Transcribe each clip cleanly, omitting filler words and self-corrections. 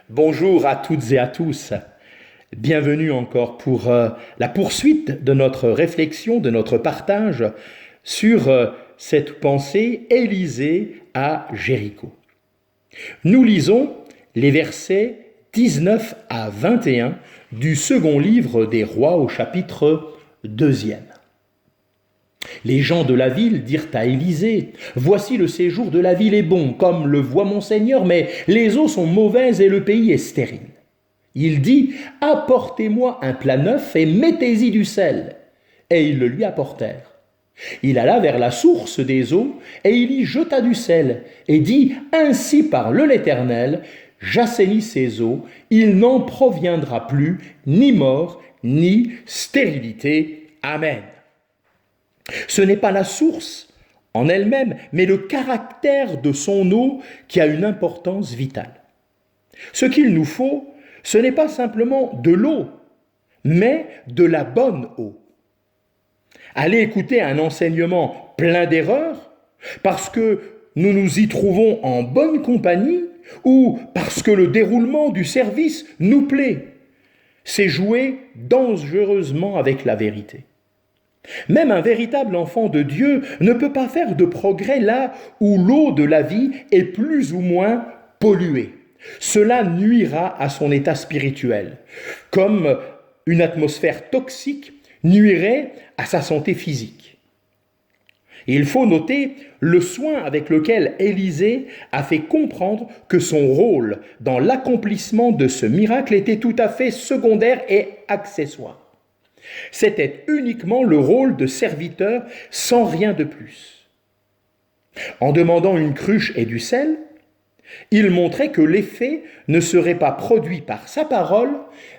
Bonjour à toutes et à tous. Bienvenue encore pour la poursuite de notre réflexion, de notre partage sur cette pensée Élisée à Jéricho. Nous lisons les versets 19 à 21 du second livre des Rois au chapitre 2. Les gens de la ville dirent à Élisée, « Voici le séjour de la ville est bon, comme le voit mon Seigneur, mais les eaux sont mauvaises et le pays est stérile. » Il dit, « Apportez-moi un plat neuf et mettez-y du sel. » Et ils le lui apportèrent. Il alla vers la source des eaux et il y jeta du sel et dit, « Ainsi parle l'Éternel, j'assainis ces eaux, il n'en proviendra plus ni mort ni stérilité. Amen. » Ce n'est pas la source en elle-même, mais le caractère de son eau qui a une importance vitale. Ce qu'il nous faut, ce n'est pas simplement de l'eau, mais de la bonne eau. Aller écouter un enseignement plein d'erreurs, parce que nous nous y trouvons en bonne compagnie, ou parce que le déroulement du service nous plaît, c'est jouer dangereusement avec la vérité. Même un véritable enfant de Dieu ne peut pas faire de progrès là où l'eau de la vie est plus ou moins polluée. Cela nuira à son état spirituel, comme une atmosphère toxique nuirait à sa santé physique. Il faut noter le soin avec lequel Élisée a fait comprendre que son rôle dans l'accomplissement de ce miracle était tout à fait secondaire et accessoire. C'était uniquement le rôle de serviteur sans rien de plus. En demandant une cruche et du sel, il montrait que l'effet ne serait pas produit par sa parole,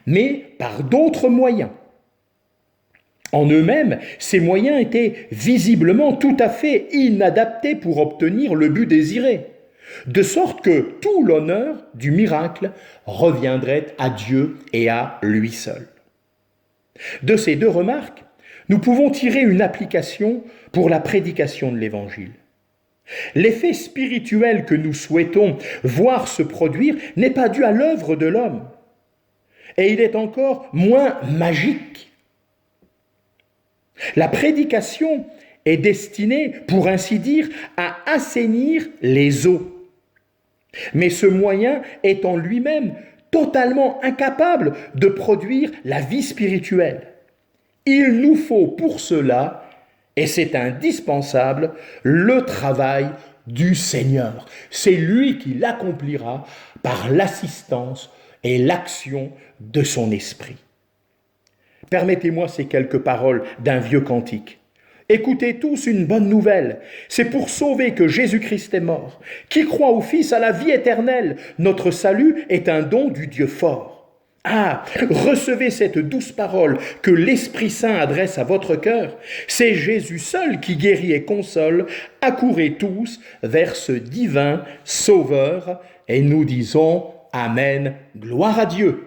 mais par d'autres moyens. En eux-mêmes, ces moyens étaient visiblement tout à fait inadaptés pour obtenir le but désiré, de sorte que tout l'honneur du miracle reviendrait à Dieu et à lui seul. De ces deux remarques, nous pouvons tirer une application pour la prédication de l'Évangile. L'effet spirituel que nous souhaitons voir se produire n'est pas dû à l'œuvre de l'homme, et il est encore moins magique. La prédication est destinée, pour ainsi dire, à assainir les eaux. Mais ce moyen est en lui-même totalement incapable de produire la vie spirituelle. Il nous faut pour cela, et c'est indispensable, le travail du Seigneur. C'est lui qui l'accomplira par l'assistance et l'action de son esprit. Permettez-moi ces quelques paroles d'un vieux cantique. Écoutez tous une bonne nouvelle. C'est pour sauver que Jésus-Christ est mort. Qui croit au Fils a la vie éternelle. Notre salut est un don du Dieu fort. Ah, recevez cette douce parole que l'Esprit Saint adresse à votre cœur. C'est Jésus seul qui guérit et console. Accourez tous vers ce divin Sauveur et nous disons Amen, gloire à Dieu.